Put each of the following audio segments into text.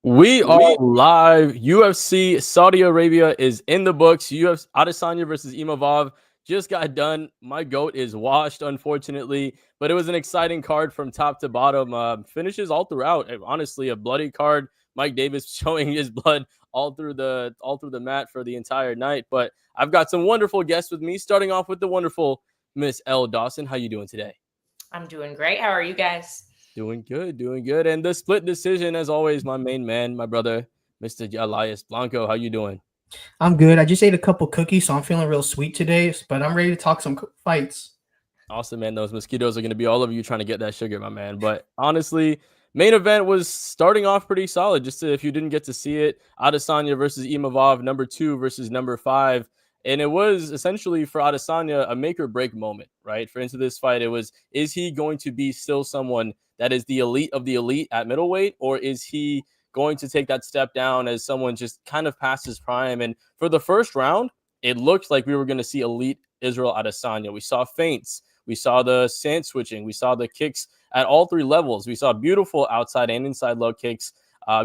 We are live. UFC Saudi Arabia is in the books. UFC Adesanya versus Imavov just got done. My goat is washed, unfortunately, but it was an exciting card from top to bottom. Finishes all throughout. Honestly, a bloody card. Mike Davis showing his blood all through the mat for the entire night. But I've got some wonderful guests with me. Starting off with the wonderful Miss Elle Dawson. How you doing today? I'm doing great. How are you guys? Doing good, doing good. And the split decision, as always, my main man, my brother, Mr. Elias Blanco. How you doing? I'm good. I just ate a couple cookies, so I'm feeling real sweet today. But I'm ready to talk some fights. Awesome, man. Those mosquitoes are going to be all over you trying to get that sugar, my man. But honestly, main event was starting off pretty solid. Just if you didn't get to see it, Adesanya versus Imavov, number 2 versus number 5. And it was essentially for Adesanya a make or break moment, right? For into this fight, it was, is he going to be still someone that is the elite of the elite at middleweight, or is he going to take that step down as someone just kind of past his prime? And for the first round, it looked like we were going to see elite Israel Adesanya. We saw feints. We saw the stance switching. We saw the kicks at all 3 levels. We saw beautiful outside and inside low kicks.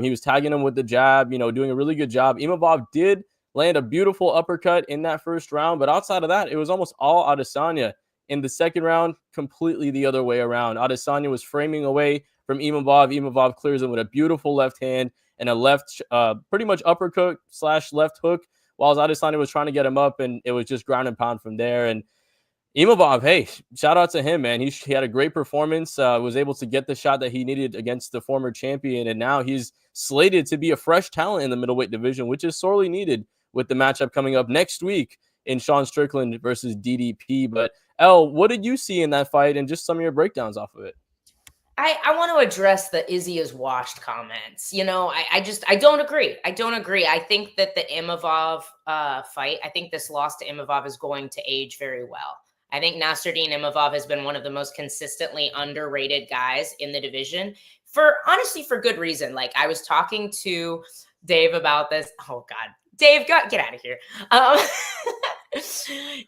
He was tagging him with the jab, doing a really good job. Imavov did land a beautiful uppercut in that first round, but outside of that, it was almost all Adesanya. In the second round, completely the other way around. Adesanya was framing away from Imavov. Imavov clears him with a beautiful left hand and a left, pretty much uppercut / left hook, while Adesanya was trying to get him up, and it was just ground and pound from there. And Imavov, hey, shout out to him, man. He had a great performance, was able to get the shot that he needed against the former champion, and now he's slated to be a fresh talent in the middleweight division, which is sorely needed with the matchup coming up next week in Sean Strickland versus DDP. But Elle, what did you see in that fight and just some of your breakdowns off of it? I want to address the Izzy is washed comments. I don't agree. I don't agree. I think that the Imavov fight, I think this loss to Imavov is going to age very well. I think Nasruddin Imavov has been one of the most consistently underrated guys in the division for good reason. Like, I was talking to Dave about this. Oh God, Dave, get out of here.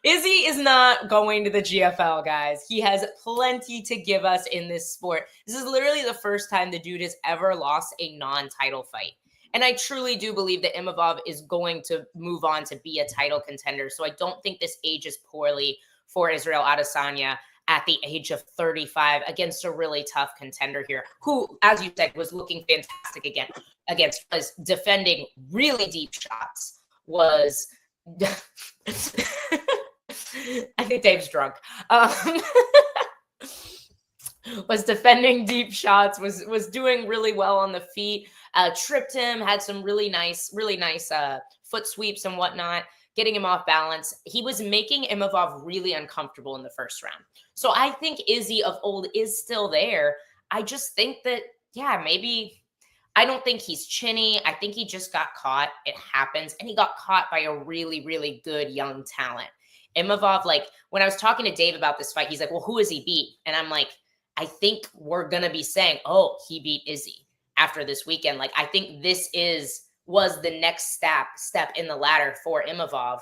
Izzy is not going to the GFL, guys. He has plenty to give us in this sport. This is literally the first time the dude has ever lost a non-title fight. And I truly do believe that Imavov is going to move on to be a title contender. So I don't think this ages poorly for Israel Adesanya at the age of 35 against a really tough contender here, who, as you said, was looking fantastic against was defending really deep shots, was I think Dave's drunk. Was defending deep shots, was doing really well on the feet, tripped him, had some really nice foot sweeps and whatnot, getting him off balance. He was making Imavov really uncomfortable in the first round. So I think Izzy of old is still there. I just think that, maybe I don't think he's chinny. I think he just got caught. It happens. And he got caught by a really, really good young talent. Imavov, like, when I was talking to Dave about this fight, he's like, well, who has he beat? And I'm like, I think we're going to be saying, oh, he beat Izzy after this weekend. Like, I think this was the next step in the ladder for Imavov,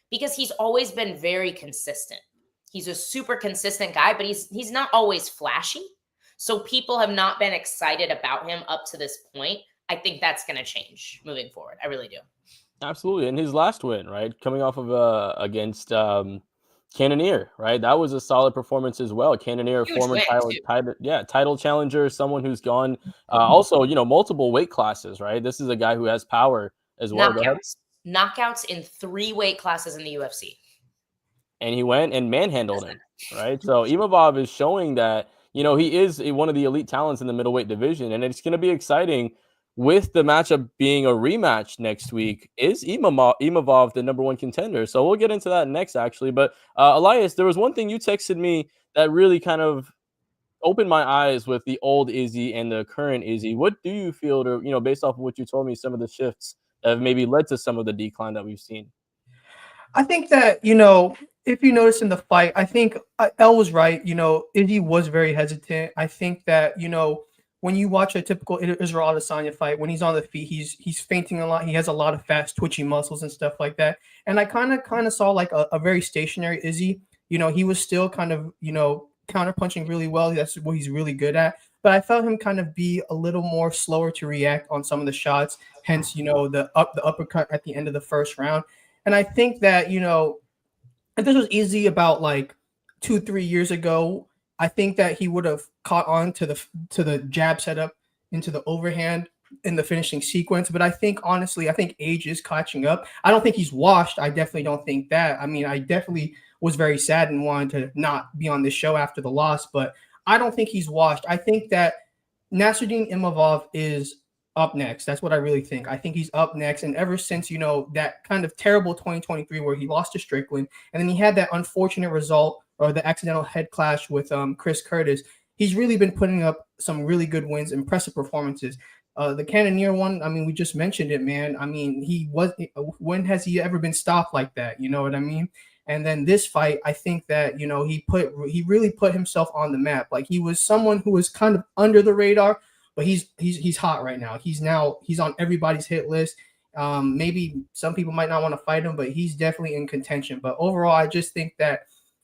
because he's always been very consistent. He's a super consistent guy, but he's not always flashy. So people have not been excited about him up to this point. I think that's going to change moving forward. I really do. Absolutely. And his last win, right? Coming off of against Cannonier, right? That was a solid performance as well. Cannonier, former title challenger, someone who's gone also, multiple weight classes, right? This is a guy who has power as well. Knockouts in 3 weight classes in the UFC. And he went and manhandled him, right? So Imavov is showing that, he is one of the elite talents in the middleweight division, and it's going to be exciting with the matchup being a rematch next week. Is Imavov the number 1 contender? So we'll get into that next, actually. But Elias, there was one thing you texted me that really kind of opened my eyes with the old Izzy and the current Izzy. What do you feel, based off of what you told me, some of the shifts that have maybe led to some of the decline that we've seen? I think that, if you notice in the fight, I think Elle was right. Izzy was very hesitant. I think that, when you watch a typical Israel Adesanya fight, when he's on the feet, he's feinting a lot. He has a lot of fast twitchy muscles and stuff like that. And I kind of saw like a very stationary Izzy. He was still kind of, counterpunching really well. That's what he's really good at. but I felt him kind of be a little more slower to react on some of the shots. Hence, the uppercut at the end of the first round. And I think that, if this was easy about like 2-3 years ago, I think that he would have caught on to the jab setup into the overhand in the finishing sequence. But I think honestly, I think age is catching up. I don't think he's washed. I definitely don't think that. I mean, I definitely was very sad and wanted to not be on this show after the loss, but I don't think he's washed. I think that Nasruddin Imavov is up next. That's what I really think. I think he's up next. And ever since, that kind of terrible 2023 where he lost to Strickland, and then he had that unfortunate result or the accidental head clash with Chris Curtis, he's really been putting up some really good wins, impressive performances. The Cannoneer one, I mean, we just mentioned it, man. I mean, when has he ever been stopped like that? You know what I mean? And then this fight, I think that, he really put himself on the map. Like he was someone who was kind of under the radar, but he's hot right now. He's on everybody's hit list. Maybe some people might not want to fight him, but he's definitely in contention. But overall, I just think that,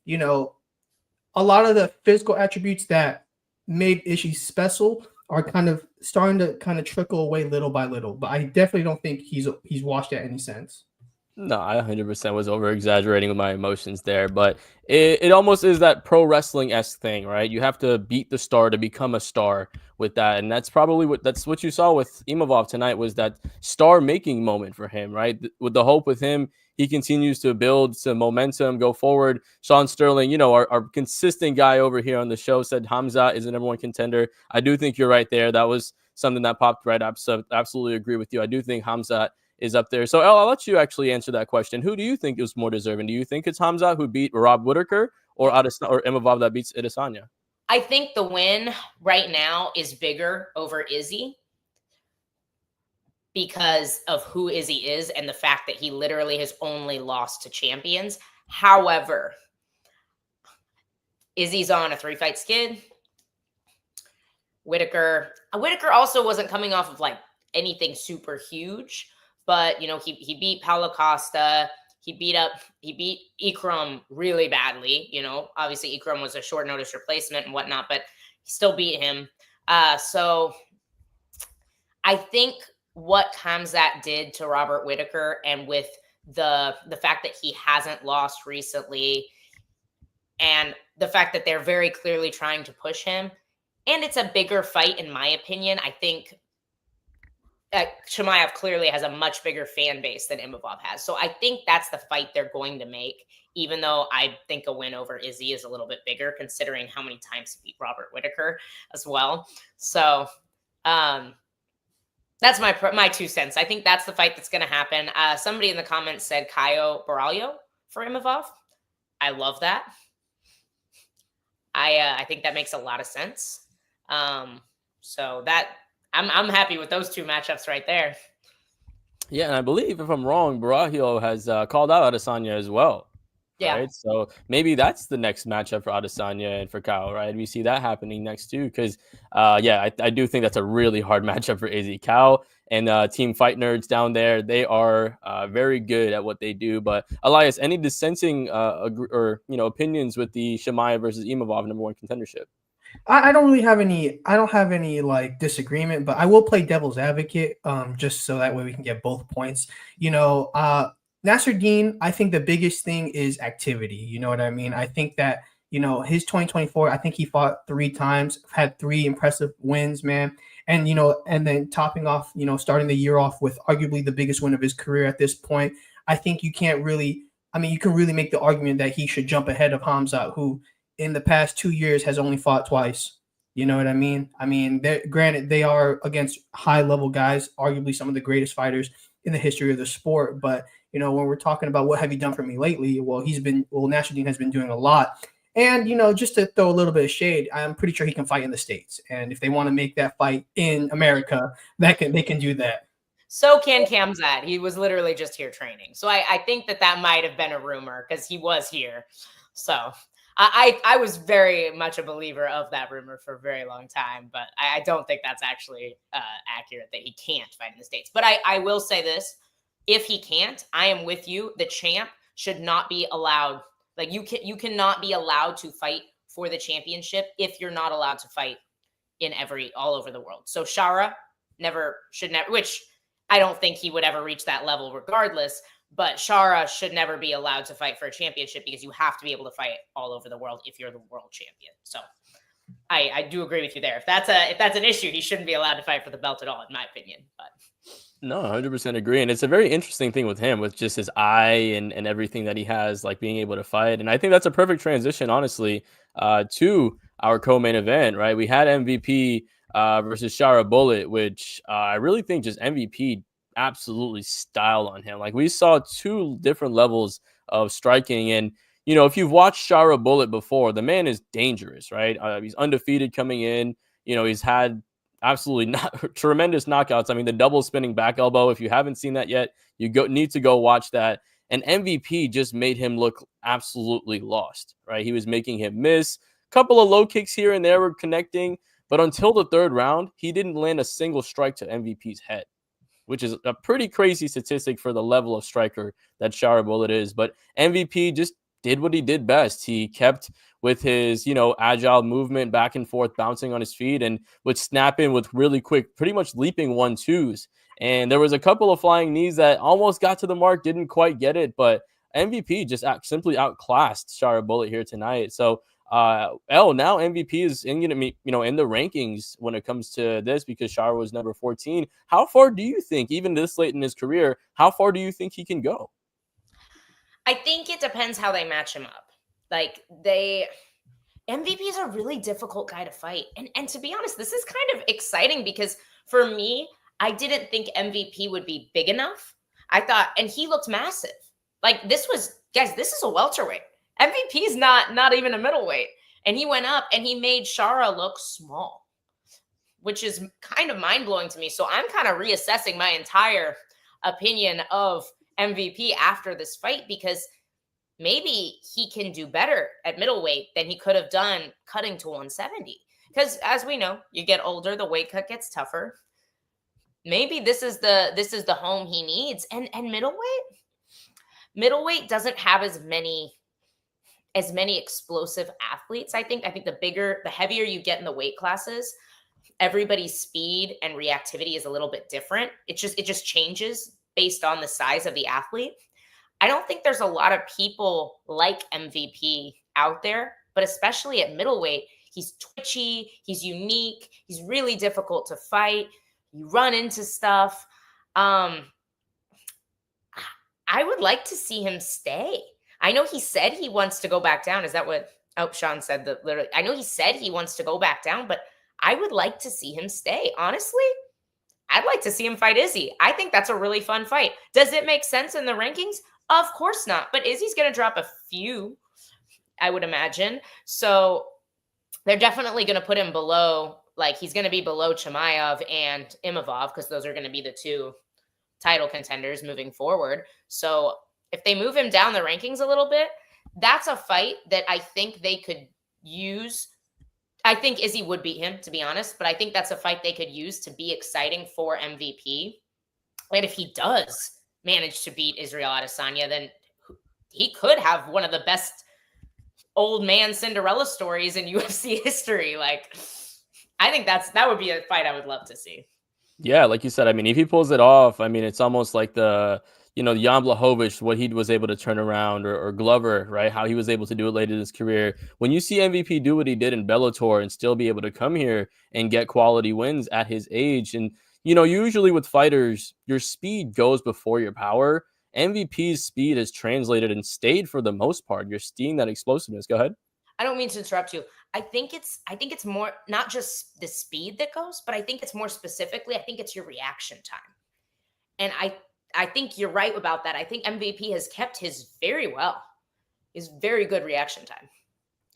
a lot of the physical attributes that made Ishii special are kind of starting to kind of trickle away little by little. But I definitely don't think he's washed at any sense. No, I 100% was over exaggerating with my emotions there, but it almost is that pro wrestling-esque thing, right? You have to beat the star to become a star with that, and that's probably what you saw with Imavov tonight, was that star-making moment for him, right? With the hope with him, he continues to build some momentum, go forward. Sean Sterling, our consistent guy over here on the show, said Hamza is the number one contender. I do think you're right there. That was something that popped right up, so absolutely agree with you. I do think Hamza is up there. So, Elle, I'll let you actually answer that question. Who do you think is more deserving? Do you think it's Hamza who beat Rob Whittaker, or Imavov that beats Adesanya? I think the win right now is bigger over Izzy because of who Izzy is and the fact that he literally has only lost to champions. However, Izzy's on a 3-fight skid. Whittaker also wasn't coming off of like anything super huge. But, he beat Paulo Costa. He beat Ikram really badly. Obviously Ikram was a short notice replacement and whatnot, but he still beat him. So I think what Khamzat did to Robert Whittaker, and with the fact that he hasn't lost recently, and the fact that they're very clearly trying to push him, and it's a bigger fight, in my opinion. I think Chimaev clearly has a much bigger fan base than Imavov has. So I think that's the fight they're going to make, even though I think a win over Izzy is a little bit bigger, considering how many times he beat Robert Whittaker as well. So that's my 2 cents. I think that's the fight that's going to happen. Somebody in the comments said Caio Borralho for Imavov. I love that. I think that makes a lot of sense. So that I'm happy with those 2 matchups right there. Yeah, and I believe, if I'm wrong, Borralho has called out Adesanya as well. Yeah. Right? So maybe that's the next matchup for Adesanya and for Caio, right? We see that happening next too, because I do think that's a really hard matchup for Izzy. Caio and Team Fight Nerds down there, they are very good at what they do. But Elias, any dissenting opinions with the Chimaev versus Imavov number 1 contendership? I don't really have any. I don't have any like disagreement, but I will play devil's advocate, just so that way we can get both points. Nasruddin, I think the biggest thing is activity. You know what I mean? I think that his 2024. I think he fought 3 times, had 3 impressive wins, man. And and then topping off, starting the year off with arguably the biggest win of his career at this point. I think you can't really. I mean, you can really make the argument that he should jump ahead of Hamza, who in the past 2 years has only fought twice. You know what I mean? I mean, granted, they are against high-level guys, arguably some of the greatest fighters in the history of the sport. But, when we're talking about what have you done for me lately, well, Nasruddin has been doing a lot. And, just to throw a little bit of shade, I'm pretty sure he can fight in the States. And if they want to make that fight in America, they can do that. So can Khamzat. He was literally just here training. So I think that might have been a rumor because he was here. So I was very much a believer of that rumor for a very long time, but I don't think that's actually accurate that he can't fight in the States. But I will say this. If he can't, I am with you. The champ should not be allowed. Like you cannot be allowed to fight for the championship if you're not allowed to fight all over the world. So Shara should never, which I don't think he would ever reach that level regardless, but Shara should never be allowed to fight for a championship because you have to be able to fight all over the world if you're the world champion. So I do agree with you there. If that's an issue, he shouldn't be allowed to fight for the belt at all, in my opinion. But No, 100% agree. And it's a very interesting thing with him, with just his eye and everything that he has, like being able to fight. And I think that's a perfect transition, honestly, to our co-main event, right? We had MVP versus Shara Bullet, which I really think just MVP absolutely styled on him. Like we saw two different levels of striking. And, you know, if you've watched Shara Bullet before, the man is dangerous, right? He's undefeated coming in. You know, he's had absolutely not tremendous knockouts. I mean, the double spinning back elbow, if you haven't seen that yet, need to go watch that. And MVP just made him look absolutely lost, right? He was making him miss. A couple of low kicks here and there were connecting, but until the third round, he didn't land a single strike to MVP's head, which is a pretty crazy statistic for the level of striker that Shara Bullet is. But MVP just did what he did best. He kept with his, you know, agile movement back and forth, bouncing on his feet, and would snap in with really quick, pretty much leaping 1-2s. And there was a couple of flying knees that almost got to the mark, didn't quite get it, but MVP just simply outclassed Shara Bullet here tonight. So Elle, now MVP is in the rankings when it comes to this, because Shara was number 14. How far do you think, even this late in his career, how far do you think he can go? I think it depends how they match him up. Like MVP is a really difficult guy to fight. And to be honest, this is kind of exciting because for me, I didn't think MVP would be big enough. I thought, and he looked massive. Like this is a welterweight. MVP is not even a middleweight. And he went up and he made Shara look small, which is kind of mind-blowing to me. So I'm kind of reassessing my entire opinion of MVP after this fight, because maybe he can do better at middleweight than he could have done cutting to 170. Because as we know, you get older, the weight cut gets tougher. Maybe this is the home he needs. And middleweight doesn't have as many explosive athletes. I think the heavier you get in the weight classes, everybody's speed and reactivity is a little bit different. It just changes based on the size of the athlete. I don't think there's a lot of people like MVP out there, but especially at middleweight, he's twitchy, he's unique, he's really difficult to fight. You run into stuff. I would like to see him stay. I know he said he wants to go back down. Is that what Sean said? That literally, I know he said he wants to go back down, but I would like to see him stay. Honestly, I'd like to see him fight Izzy. I think that's a really fun fight. Does it make sense in the rankings? Of course not. But Izzy's going to drop a few, I would imagine. So they're definitely going to put him below, like he's going to be below Chimaev and Imavov, because those are going to be the two title contenders moving forward. So if they move him down the rankings a little bit, that's a fight that I think they could use. I think Izzy would beat him, to be honest, but I think that's a fight they could use to be exciting for MVP. And if he does manage to beat Israel Adesanya, then he could have one of the best old man Cinderella stories in UFC history. Like, I think that would be a fight I would love to see. Yeah, like you said, I mean, if he pulls it off, I mean, it's almost like the Jan Blachowicz, what he was able to turn around, or Glover, right? How he was able to do it late in his career. When you see MVP do what he did in Bellator and still be able to come here and get quality wins at his age. And, usually with fighters, your speed goes before your power. MVP's speed has translated and stayed for the most part. You're seeing that explosiveness. Go ahead. I don't mean to interrupt you. I think it's more not just the speed that goes, but I think it's more specifically, I think it's your reaction time. And I think you're right about that. I think MVP has kept his very good reaction time.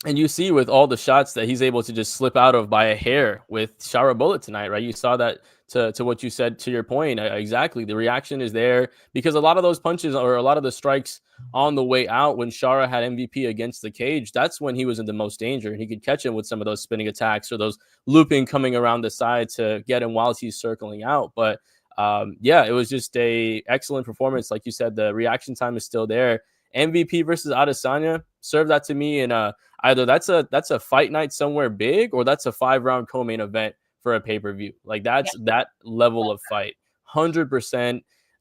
And you see with all the shots that he's able to just slip out of by a hair with Shara Bullet tonight, right? You saw that to what you said, to your point. Exactly. The reaction is there because a lot of those punches, or a lot of the strikes on the way out when Shara had MVP against the cage, that's when he was in the most danger. And he could catch him with some of those spinning attacks or those looping coming around the side to get him while he's circling out. But yeah, it was just a excellent performance. Like you said, the reaction time is still there. MVP versus Adesanya, serve that to me, and either that's a fight night somewhere big, or that's a 5-round co-main event for a pay-per-view. Like that's that level of fight. 100%.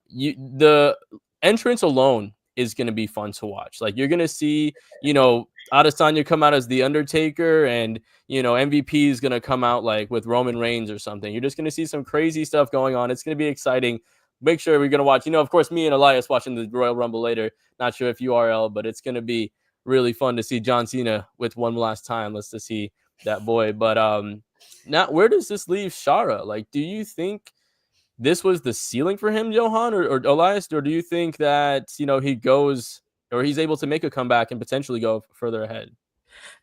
The entrance alone is going to be fun to watch. Like you're going to see, Adesanya come out as the Undertaker, and MVP is going to come out like with Roman Reigns or something. You're just going to see some crazy stuff going on. It's going to be exciting. Make sure we're going to watch, of course, me and Elias watching the Royal Rumble later. Not sure if you are, Elle, but it's going to be really fun to see John Cena with one last time. Let's just see that boy. But now, where does this leave Shara? Like, do you think this was the ceiling for him, Johan, or Elias? Or do you think that, he goes, or he's able to make a comeback and potentially go further ahead?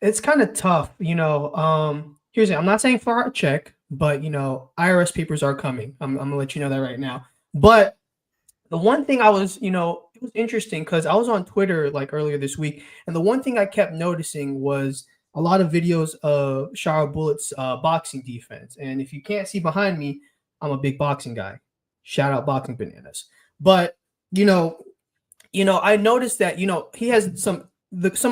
It's kind of tough, here's it. I'm not saying for a check, but IRS papers are coming. I'm gonna let you know that right now. But the one thing I was, it was interesting because I was on Twitter like earlier this week, and the one thing I kept noticing was a lot of videos of Shara Bullett's boxing defense. And if you can't see behind me, I'm a big boxing guy. Shout out Boxing Bananas. But I noticed that he has some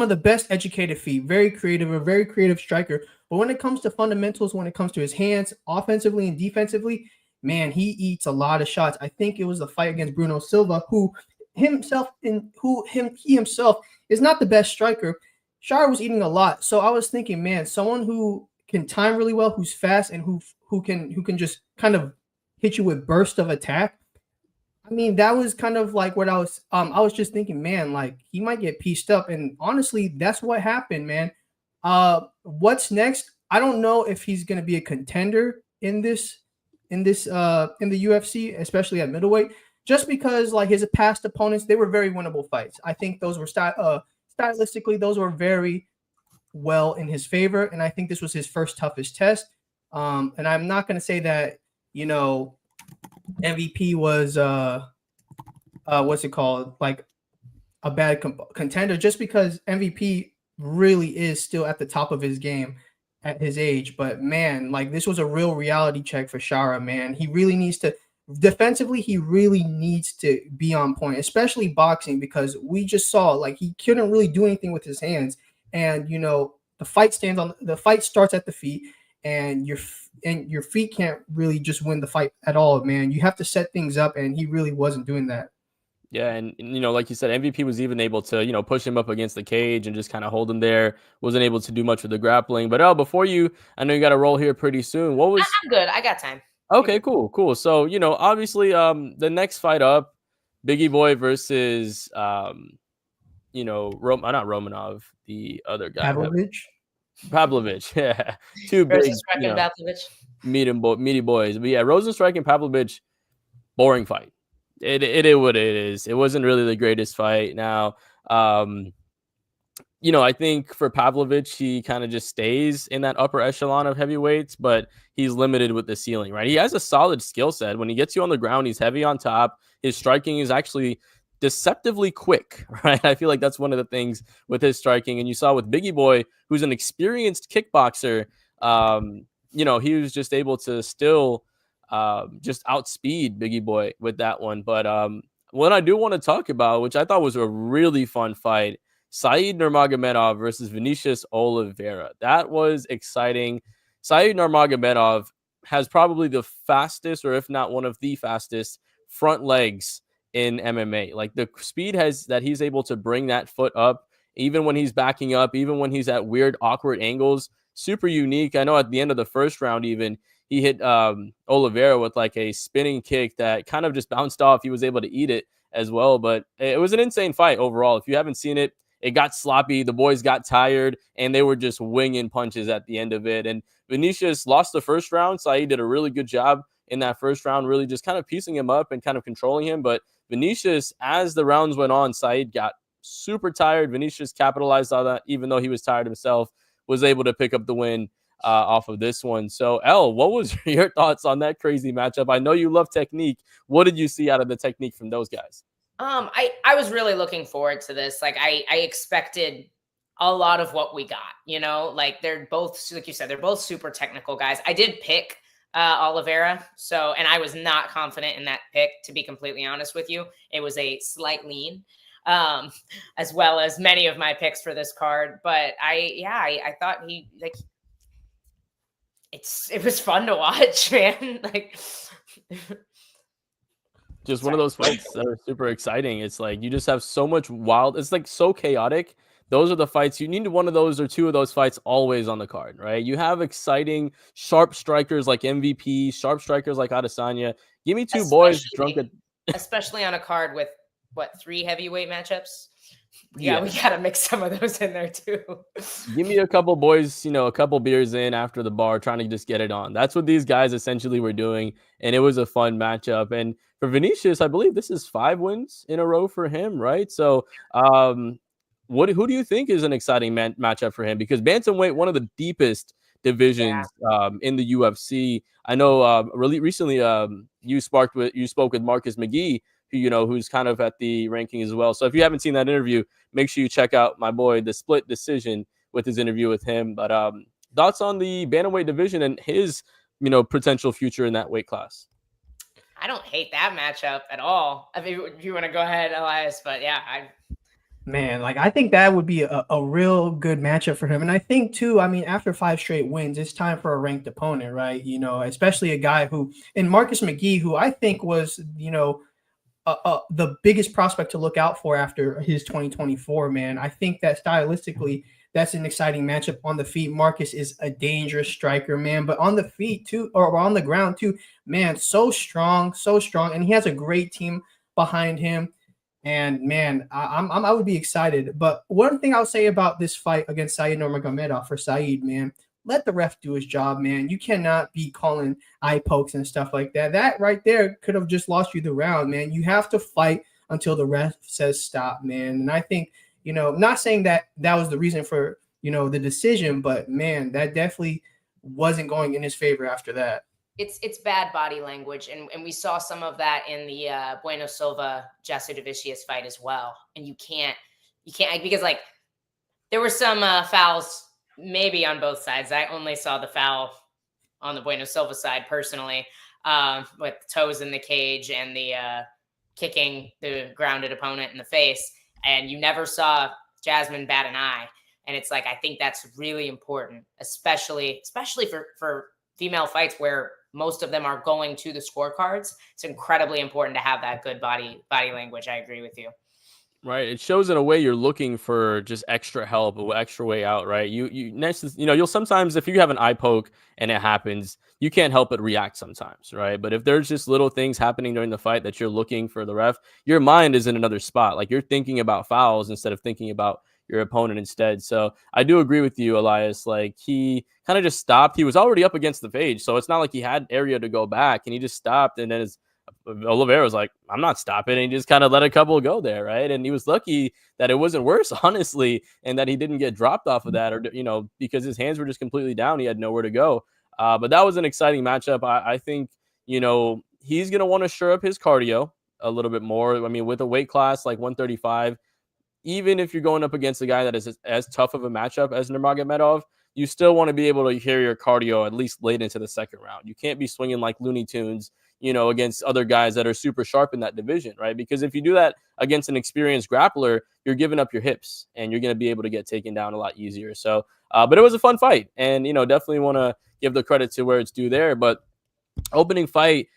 of the best educated feet, very creative, a very creative striker. But when it comes to fundamentals, when it comes to his hands, offensively and defensively, man, he eats a lot of shots. I think it was the fight against Bruno Silva, he himself is not the best striker. Shara was eating a lot. So I was thinking, man, someone who can time really well, who's fast, and who can just kind of hit you with burst of attack. I mean, that was kind of like what I was just thinking, man, like he might get pieced up. And honestly, that's what happened, man. What's next? I don't know if he's going to be a contender in the UFC, especially at middleweight, just because like his past opponents, they were very winnable fights. I think those were stylistically, those were very well in his favor. And I think this was his first toughest test. And I'm not going to say that, MVP was what's it called, like a bad contender, just because MVP really is still at the top of his game at his age. But man, like this was a real reality check for Shara, man. He really needs to defensively, he really needs to be on point, especially boxing, because we just saw like he couldn't really do anything with his hands. And the fight starts at the feet, and your feet can't really just win the fight at all, man. You have to set things up, and he really wasn't doing that. Yeah, and like you said, MVP was even able to, push him up against the cage and just kind of hold him there. Wasn't able to do much with the grappling. But before I know you got to roll here pretty soon. What was? I'm good. I got time. Okay, cool. So obviously, the next fight up, Biggie Boy versus not Romanov, the other guy, Pavlovich. Yeah, two big, meaty boys. But yeah, Rosenstrike and Pavlovich, boring fight. It is what it is. It wasn't really the greatest fight. Now, I think for Pavlovich, he kind of just stays in that upper echelon of heavyweights, but he's limited with the ceiling, right? He has a solid skill set. When he gets you on the ground, he's heavy on top. His striking is actually deceptively quick, right? I feel like that's one of the things with his striking. And you saw with Biggie Boy, who's an experienced kickboxer, he was just able to still just outspeed Biggie Boy with that one. But what I do want to talk about, which I thought was a really fun fight, Said Nurmagomedov versus Vinicius Oliveira. That was exciting. Said Nurmagomedov has probably the fastest, or if not one of the fastest, front legs in MMA. Like the speed that he's able to bring that foot up, even when he's backing up, even when he's at weird, awkward angles, super unique. I know at the end of the first round, even he hit Oliveira with like a spinning kick that kind of just bounced off. He was able to eat it as well. But it was an insane fight overall. If you haven't seen it, it got sloppy. The boys got tired, and they were just winging punches at the end of it. And Vinicius lost the first round. Said did a really good job in that first round, really just kind of piecing him up and kind of controlling him. But Vinicius, as the rounds went on, Said got super tired. Vinicius capitalized on that, even though he was tired himself, was able to pick up the win off of this one. So, Elle, what was your thoughts on that crazy matchup? I know you love technique. What did you see out of the technique from those guys? I was really looking forward to this. Like I expected a lot of what we got, like they're both, like you said, they're both super technical guys. I did pick Oliveira. And I was not confident in that pick, to be completely honest with you. It was a slight lean. as well as many of my picks for this card. But I thought he like it was fun to watch, man. Like just one of those fights that are super exciting. It's like you just have so much wild. It's like so chaotic. Those are the fights you need. One of those or two of those fights always on the card, right? You have exciting, sharp strikers like MVP, sharp strikers like Adesanya. Give me two boys drunk at, especially on a card with what, 3 heavyweight matchups. Yeah, we gotta mix some of those in there too. Give me a couple boys, a couple beers in after the bar, trying to just get it on. That's what these guys essentially were doing, and it was a fun matchup. And for Vinicius, I believe this is 5 wins in a row for him, right? So, who do you think is an exciting matchup for him? Because bantamweight, one of the deepest divisions in the UFC. I know really recently you spoke with Marcus McGee, who's kind of at the ranking as well. So if you haven't seen that interview, make sure you check out my boy, The Split Decision, with his interview with him. But thoughts on the bantamweight division and his, potential future in that weight class? I don't hate that matchup at all. I mean, if you want to go ahead, Elias, but yeah, Man, like I think that would be a real good matchup for him. And I think too, I mean, after 5 straight wins, it's time for a ranked opponent, right? Especially a guy who, and Marcus McGee, who I think was, the biggest prospect to look out for after his 2024, man. I think that stylistically, that's an exciting matchup. On the feet, Marcus is a dangerous striker, man. But on the feet too, or on the ground too, man, so strong. And he has a great team behind him. And man, I would be excited. But one thing I'll say about this fight against Said Nurmagomedov for Said, man, let the ref do his job, man. You cannot be calling eye pokes and stuff like that. That right there could have just lost you the round, man. You have to fight until the ref says stop, man. And I think, not saying that was the reason for, the decision, but man, that definitely wasn't going in his favor after that. It's bad body language, and we saw some of that in the Bueno Silva Jasudavicius fight as well. And you can't because like there were some fouls maybe on both sides. I only saw the foul on the Bueno Silva side personally, with toes in the cage and the kicking the grounded opponent in the face, and you never saw Jasmine bat an eye. And it's like I think that's really important, especially for female fights where most of them are going to the scorecards. It's incredibly important to have that good body language. I agree with you. Right. It shows in a way you're looking for just extra help, an extra way out, right? You'll sometimes, if you have an eye poke and it happens, you can't help but react sometimes, right? But if there's just little things happening during the fight that you're looking for the ref, your mind is in another spot. Like you're thinking about fouls instead of thinking about your opponent instead. So I do agree with you, Elias. Like he kind of just stopped. He was already up against the cage, so it's not like he had area to go back, and he just stopped. And then Oliveira was like, I'm not stopping. And he just kind of let a couple go there, right? And he was lucky that it wasn't worse, honestly, and that he didn't get dropped off of that, or because his hands were just completely down. He had nowhere to go. But that was an exciting matchup. I think he's gonna want to shore up his cardio a little bit more. I mean, with a weight class like 135. Even if you're going up against a guy that is as tough of a matchup as Nurmagomedov, you still want to be able to hear your cardio at least late into the second round. You can't be swinging like Looney Tunes, against other guys that are super sharp in that division, right? Because if you do that against an experienced grappler, you're giving up your hips and you're going to be able to get taken down a lot easier. So, but it was a fun fight, and, definitely want to give the credit to where it's due there. But opening fight,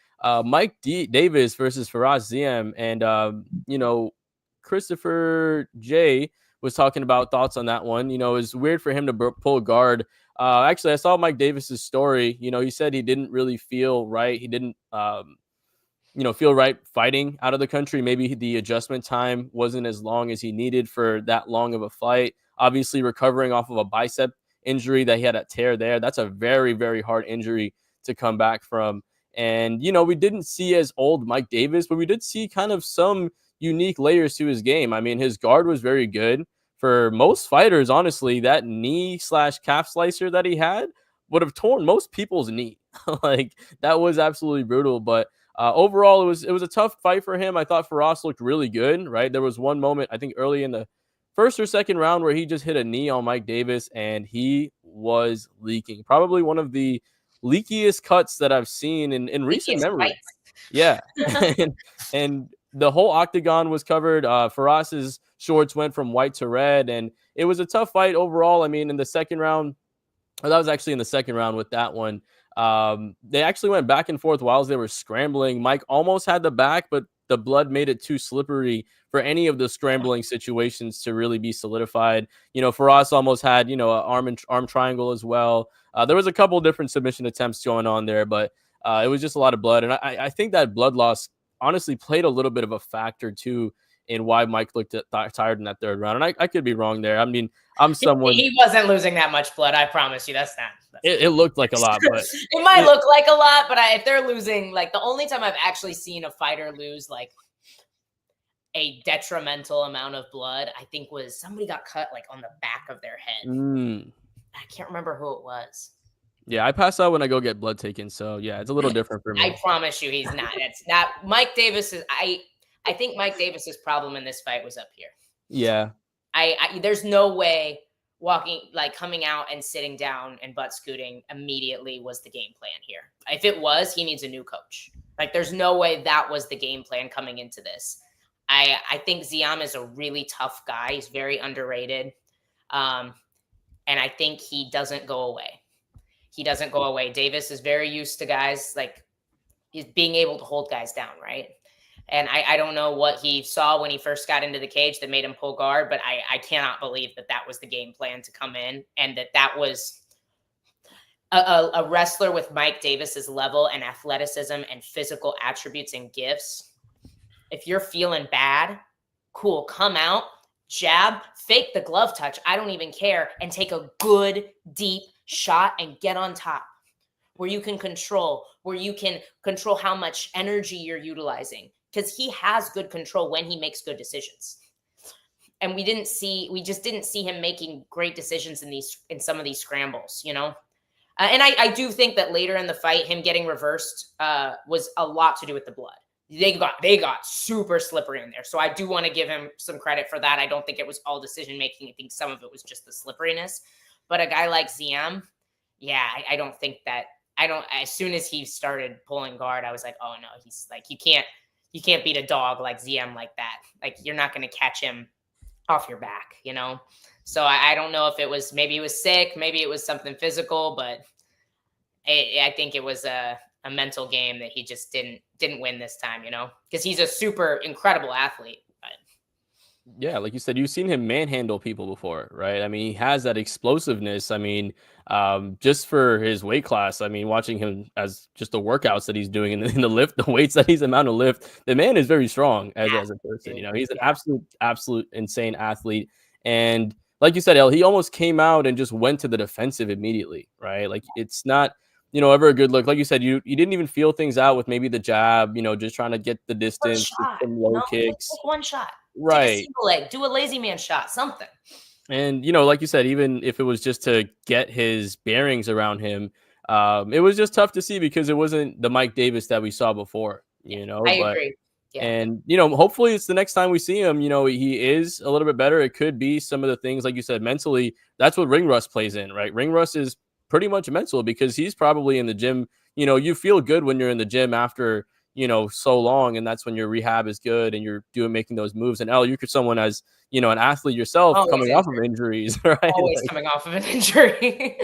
Mike Davis versus Faraz Ziem, and, Christopher J was talking about thoughts on that one. It was weird for him to pull guard. Actually, I saw Mike Davis's story. He said he didn't really feel right. He didn't, feel right fighting out of the country. Maybe the adjustment time wasn't as long as he needed for that long of a fight. Obviously, recovering off of a bicep injury that he had a tear there. That's a very, very hard injury to come back from. And, we didn't see as old Mike Davis, but we did see kind of some unique layers to his game. I mean, his guard was very good. For most fighters, honestly, that knee/calf slicer that he had would have torn most people's knee. Like that was absolutely brutal. But overall, it was a tough fight for him. I thought Faraz looked really good. Right, there was one moment I think early in the first or second round where he just hit a knee on Mike Davis, and he was leaking. Probably one of the leakiest cuts that I've seen in recent memory. Yeah, and the whole octagon was covered. Faras's shorts went from white to red, and it was a tough fight overall. I mean, in the second round, that was actually in the second round with that one. They actually went back and forth while they were scrambling. Mike almost had the back, but the blood made it too slippery for any of the scrambling situations to really be solidified. Faraz almost had, an arm triangle as well. There was a couple different submission attempts going on there, but it was just a lot of blood. And I think that blood loss honestly played a little bit of a factor too in why Mike looked tired in that third round. And I could be wrong there. I mean, I'm someone. He wasn't losing that much blood. I promise you. That's not. It looked like a lot, but it might look like a lot. But if they're losing, like the only time I've actually seen a fighter lose like a detrimental amount of blood, I think was somebody got cut like on the back of their head. I can't remember who it was. Yeah, I pass out when I go get blood taken. So yeah, it's a little different for me. I promise you, he's not. It's not. Mike Davis is. I think Mike Davis's problem in this fight was up here. Yeah. There's no way coming out and sitting down and butt scooting immediately was the game plan here. If it was, he needs a new coach. Like, there's no way that was the game plan coming into this. I think Ziam is a really tough guy. He's very underrated. And I think he doesn't go away. He doesn't go away. Davis is very used to guys, like, he's being able to hold guys down, right? And I don't know what he saw when he first got into the cage that made him pull guard, but I cannot believe that was the game plan to come in, and that was a wrestler with Mike Davis's level and athleticism and physical attributes and gifts. If you're feeling bad, cool, come out, jab, fake the glove touch, I don't even care, and take a good, deep shot and get on top, where you can control how much energy you're utilizing. Because he has good control when he makes good decisions. And we just didn't see him making great decisions in some of these scrambles, And I do think that later in the fight, him getting reversed was a lot to do with the blood. They got super slippery in there. So I do want to give him some credit for that. I don't think it was all decision making. I think some of it was just the slipperiness. But a guy like Ziam, yeah, I don't think that. As soon as he started pulling guard, I was like, oh no, he's like, you can't beat a dog like Ziam like that. Like, you're not going to catch him off your back, So I don't know if maybe he was sick, maybe it was something physical, but I think it was a mental game that he just didn't win this time, because he's a super incredible athlete. But yeah, like you said, you've seen him manhandle people before, right? I mean, he has that explosiveness. I mean, just for his weight class, I mean, watching him as just the workouts that he's doing in the lift, the weights that he's amount to lift, the man is very strong as a person. He's an absolute insane athlete. And like you said, Elle, he almost came out and just went to the defensive immediately, right? Like, it's not, ever a good look. Like you said, you didn't even feel things out with maybe the jab, just trying to get the distance, some low kicks. Take one shot. Right. Take a single leg. Do a lazy man shot. Something. And, like you said, even if it was just to get his bearings around him, it was just tough to see because it wasn't the Mike Davis that we saw before, I agree. Yeah. And, hopefully it's the next time we see him, he is a little bit better. It could be some of the things, like you said, mentally, that's what ring rust plays in, right? Ring rust is pretty much mental because he's probably in the gym. You feel good when you're in the gym after, so long. And that's when your rehab is good and you're making those moves. And Elle, you're someone as, an athlete yourself coming off of injuries, right? Always coming off of an injury.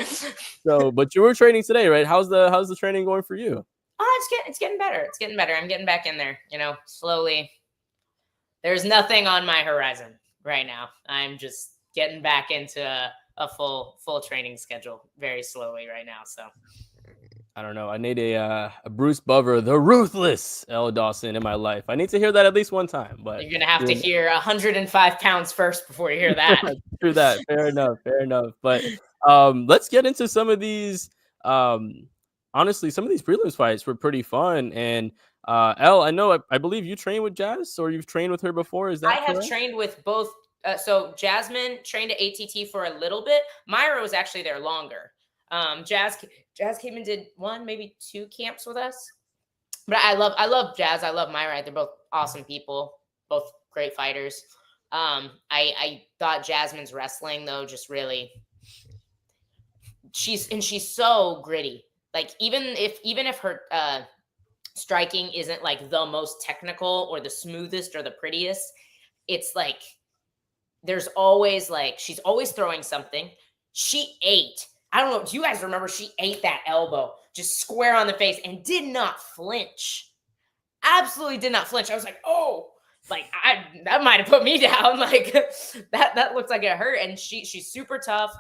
But you were training today, right? How's the training going for you? Oh, it's getting better. It's getting better. I'm getting back in there, slowly. There's nothing on my horizon right now. I'm just getting back into a full training schedule very slowly right now. So I don't know. I need a Bruce Buffer, the ruthless Elle Dawson in my life. I need to hear that at least one time. But you're gonna have to hear 105 pounds first before you hear that. True that. Fair enough. But let's get into some of these. Honestly, some of these prelims fights were pretty fun. And Elle, I believe you train with Jazz, or you've trained with her before. Is that correct? I have trained with both. So Jasmine trained at ATT for a little bit. Myra was actually there longer. Jazz came and did one, maybe two camps with us. But I love Jazz. I love Myra. They're both awesome people, both great fighters. I thought Jasmine's wrestling though just really. She's so gritty. Like even if her striking isn't like the most technical or the smoothest or the prettiest. It's like there's always like she's always throwing something. She ate. I don't know. Do you guys remember she ate that elbow just square on the face and did not flinch? Absolutely did not flinch. I was like, oh, like that might have put me down. Like that looks like it hurt. And she's super tough.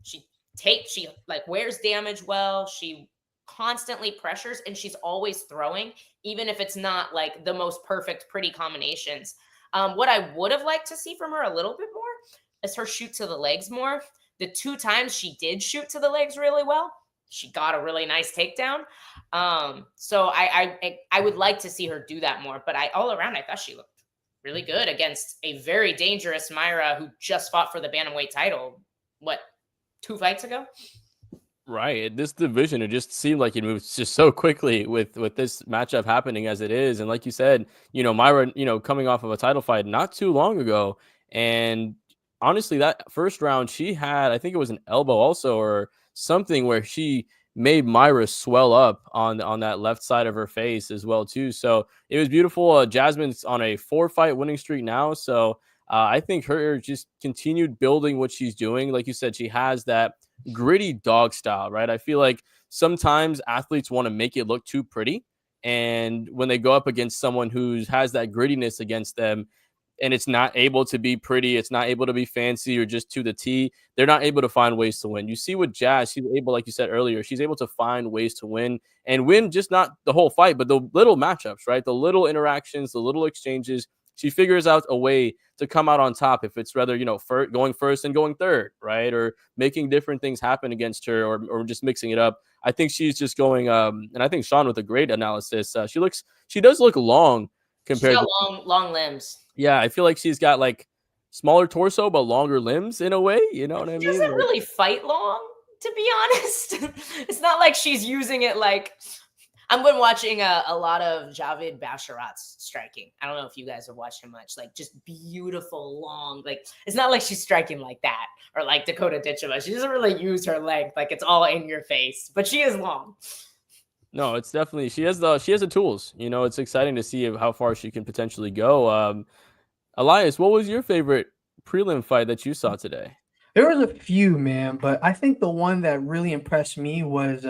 She like wears damage well. She constantly pressures and she's always throwing, even if it's not like the most perfect, pretty combinations. What I would have liked to see from her a little bit more is her shoot to the legs more. The 2 times she did shoot to the legs really well, she got a really nice takedown. So I would like to see her do that more. But all around, I thought she looked really good against a very dangerous Mayra who just fought for the bantamweight title. What, 2 fights ago? Right. This division, it just seemed like it moves just so quickly with this matchup happening as it is. And like you said, Mayra, coming off of a title fight not too long ago. And honestly, that first round she had, I think it was an elbow also or something where she made Mayra swell up on that left side of her face as well too. So it was beautiful. Jasmine's on a 4-fight winning streak now. So I think her just continued building what she's doing. Like you said, she has that gritty dog style, right? I feel like sometimes athletes want to make it look too pretty. And when they go up against someone who has that grittiness against them and it's not able to be pretty, it's not able to be fancy or just to the T, they're not able to find ways to win. You see with Jazz, she's able, like you said earlier, she's able to find ways to win and win just not the whole fight, but the little matchups, right? The little interactions, the little exchanges. She figures out a way to come out on top if it's rather, going first and going third, right? Or making different things happen against her or just mixing it up. I think she's just going, and I think Sean with a great analysis, she does look long compared She's got long limbs. Yeah, I feel like she's got like smaller torso, but longer limbs in a way. You know what I mean? She doesn't really fight long, to be honest. It's not like she's using it like I've been watching a lot of Javid Basharat's striking. I don't know if you guys have watched him much. Like just beautiful, long. Like it's not like she's striking like that or like Dakota Ditcheva. She doesn't really use her length. Like it's all in your face, but she is long. No, it's definitely she has the tools. It's exciting to see how far she can potentially go. Elias, what was your favorite prelim fight that you saw today? There was a few, man, but I think the one that really impressed me was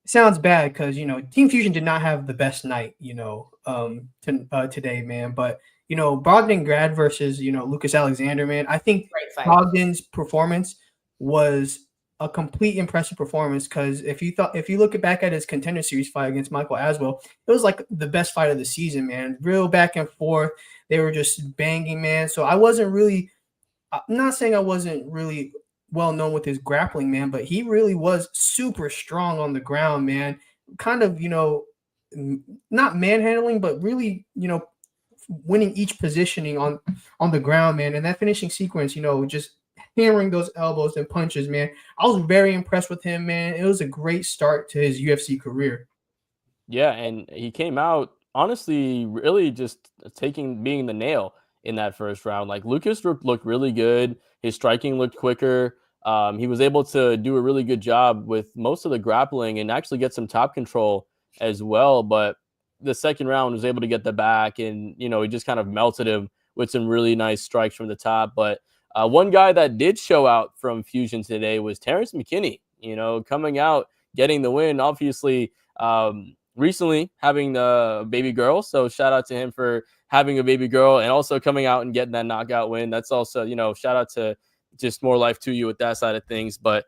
sounds bad because Team Fusion did not have the best night, today, man. But Bogdan Grad versus Lucas Alexander, man. I think Bogdan's performance was a complete impressive performance because if you look back at his Contender Series fight against Michael Aswell, it was like the best fight of the season, man. Real back and forth. They were just banging, man. So I'm not saying I wasn't really well known with his grappling, man, but he really was super strong on the ground, man. Kind of, not manhandling, but really, winning each positioning on the ground, man. And that finishing sequence, just hammering those elbows and punches, man. I was very impressed with him, man. It was a great start to his UFC career. Yeah, and he came out honestly really just being the nail in that first round. Like Lucas looked really good. His striking looked quicker. He was able to do a really good job with most of the grappling and actually get some top control as well. But the second round was able to get the back and, he just kind of melted him with some really nice strikes from the top. But one guy that did show out from Fusion today was Terrence McKinney, coming out, getting the win. Obviously, recently having the baby girl. So shout out to him for having a baby girl and also coming out and getting that knockout win. That's also, shout out to just more life to you with that side of things. But,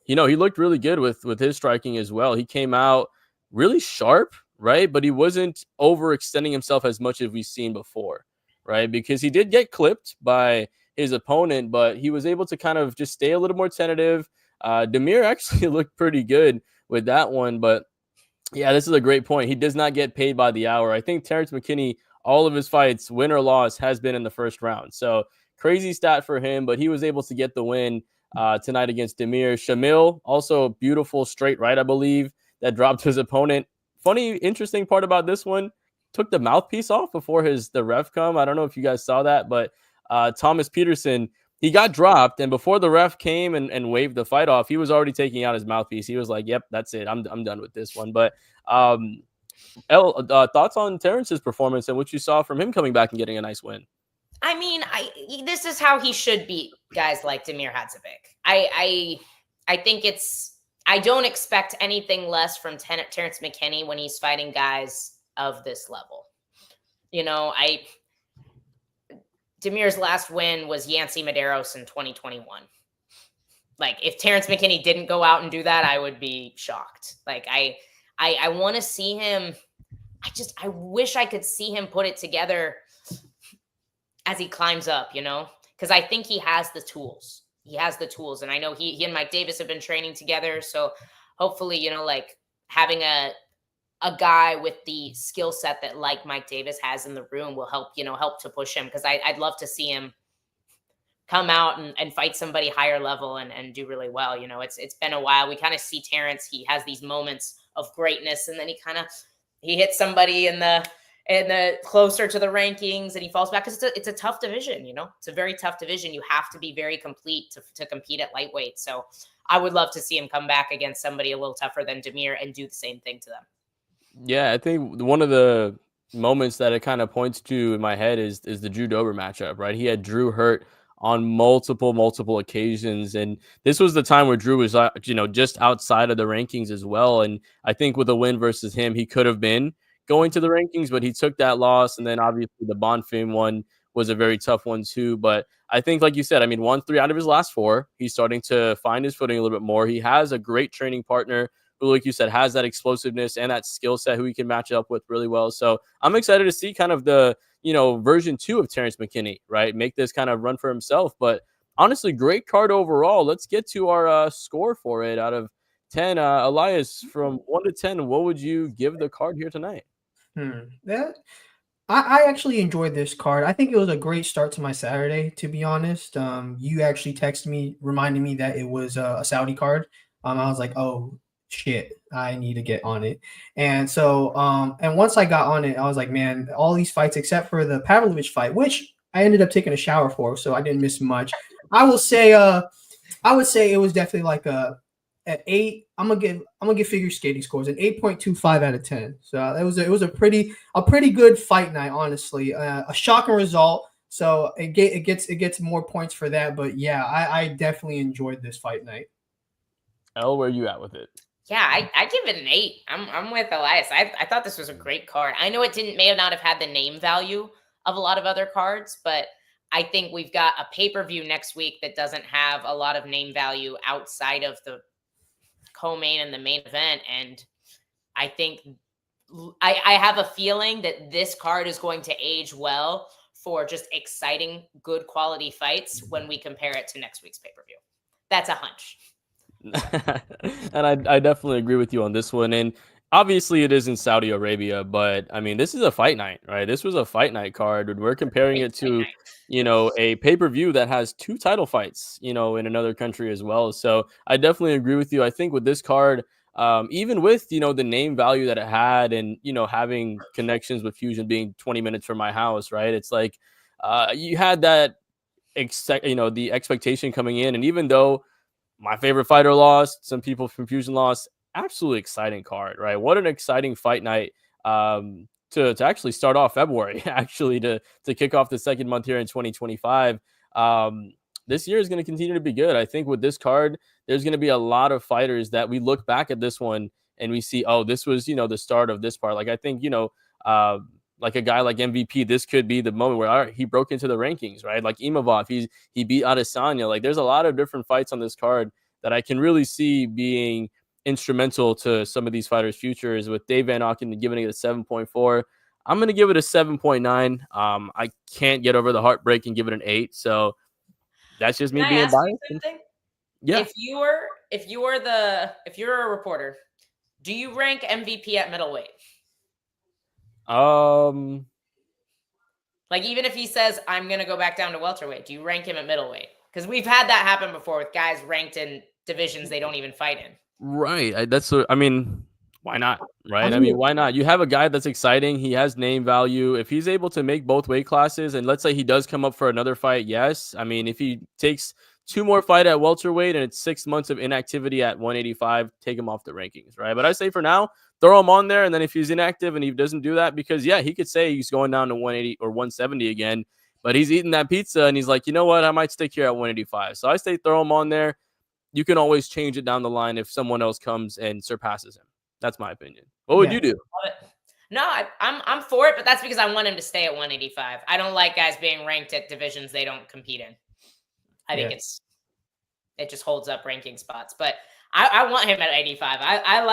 he looked really good with his striking as well. He came out really sharp, right? But he wasn't overextending himself as much as we've seen before, right? Because he did get clipped by his opponent, but he was able to kind of just stay a little more tentative. Demir actually looked pretty good with that one, but yeah, this is a great point. He does not get paid by the hour. I think Terrence McKinney, all of his fights, win or loss, has been in the first round. So crazy stat for him, but he was able to get the win tonight against Demir. Shamil, also a beautiful straight right, I believe, that dropped his opponent. Funny, interesting part about this one, took the mouthpiece off before the ref come. I don't know if you guys saw that, but Thomas Peterson, he got dropped, and before the ref came and waved the fight off, he was already taking out his mouthpiece. He was like, yep, that's it. I'm done with this one. But Elle, thoughts on Terrence's performance and what you saw from him coming back and getting a nice win? I mean, this is how he should beat guys like Damir Hadzovic. I think I don't expect anything less from Terrence McKinney when he's fighting guys of this level. Damir's last win was Yancy Medeiros in 2021. Like, if Terrence McKinney didn't go out and do that, I would be shocked. Like, I want to see him. I wish I could see him put it together as he climbs up, because I think he has the tools. He has the tools. And I know he and Mike Davis have been training together. So hopefully, like having a guy with the skill set that like Mike Davis has in the room will help to push him. Because I'd love to see him come out and fight somebody higher level and do really well. It's been a while. We kind of see Terrence. He has these moments of greatness, and then he hits somebody in the closer to the rankings, and he falls back because it's a tough division. It's a very tough division. You have to be very complete to compete at lightweight. So I would love to see him come back against somebody a little tougher than Damir and do the same thing to them. Yeah, I think one of the moments that it kind of points to in my head is the Drew Dober matchup, right? He had Drew hurt on multiple occasions, and this was the time where Drew was just outside of the rankings as well. And I think with a win versus him, he could have been going to the rankings, but he took that loss. And then obviously the Bonfim one was a very tough one too. But I think, like you said, I mean, won 3 out of his last 4. He's starting to find his footing a little bit more. He has a great training partner who, like you said, has that explosiveness and that skill set who he can match up with really well. So I'm excited to see kind of the, version 2 of Terrence McKinney, right? Make this kind of run for himself. But honestly, great card overall. Let's get to our score for it out of 10. Elias, from 1 to 10, what would you give the card here tonight? I actually enjoyed this card. I think it was a great start to my Saturday, to be honest. You actually texted me, reminding me that it was a Saudi card. I was like, oh shit, I need to get on it. And so, and once I got on it, I was like, man, all these fights except for the Pavlovich fight, which I ended up taking a shower for, so I didn't miss much. I would say it was definitely like at 8. I'm gonna give figure skating scores an 8.25 out of 10. So it was a pretty good fight night, honestly. A shocking result. So it gets more points for that. But yeah, I definitely enjoyed this fight night. Elle, where are you at with it? Yeah, I give it an 8. I'm with Elias. I thought this was a great card. I know it may not have had the name value of a lot of other cards, but I think we've got a pay-per-view next week that doesn't have a lot of name value outside of the co-main and the main event. And I think I have a feeling that this card is going to age well for just exciting, good quality fights when we compare it to next week's pay-per-view. That's a hunch. And I definitely agree with you on this one. And obviously it is in Saudi Arabia, but I mean, this is a fight night, right? This was a fight night card, and we're comparing it to, a pay-per-view that has 2 title fights, in another country as well. So I definitely agree with you. I think with this card, even with, the name value that it had and, having connections with Fusion being 20 minutes from my house, right? It's like, you had that, the expectation coming in. And even though my favorite fighter lost, some people from Fusion lost, absolutely exciting card, right? What an exciting fight night to actually start off February, actually to kick off the second month here in 2025. This year is going to continue to be good. I think with this card, there's going to be a lot of fighters that we look back at this one and we see, oh, this was, the start of this part. Like, I think, like a guy like MVP, this could be the moment where, all right, he broke into the rankings, right? Like Imavov, he beat Adesanya. Like, there's a lot of different fights on this card that I can really see being instrumental to some of these fighters' futures. With Dave Van Auken giving it a 7.4, I'm going to give it a 7.9. I can't get over the heartbreak and give it an 8. So that's just me being biased. Yeah. If you're a reporter, do you rank MVP at middleweight? Like, even if he says, I'm going to go back down to welterweight, do you rank him at middleweight? Because we've had that happen before with guys ranked in divisions they don't even fight in. Right. I mean, why not? Right. I mean, why not? You have a guy that's exciting. He has name value. If he's able to make both weight classes, and let's say he does come up for another fight, yes. I mean, if he takes 2 more fight at welterweight, and it's 6 months of inactivity at 185. Take him off the rankings, right? But I say for now, throw him on there, and then if he's inactive and he doesn't do that, because yeah, he could say he's going down to 180 or 170 again, but he's eating that pizza and he's like, you know what, I might stick here at 185. So I say throw him on there. You can always change it down the line if someone else comes and surpasses him. That's my opinion. What would you do? No, I'm for it, but that's because I want him to stay at 185. I don't like guys being ranked at divisions they don't compete in. I think it just holds up ranking spots, but I want him at 85. I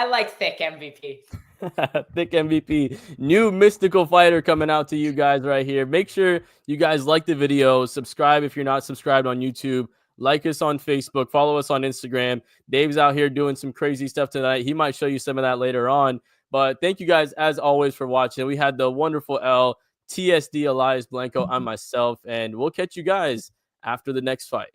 like thick MVP. Thick MVP, new mystical fighter coming out to you guys right here. Make sure you guys like the video, subscribe if you're not subscribed on YouTube, like us on Facebook, follow us on Instagram. Dave's out here doing some crazy stuff tonight. He might show you some of that later on. But thank you guys, as always, for watching. We had the wonderful Elle, TSD Elias Blanco, I'm myself, and we'll catch you guys after the next fight.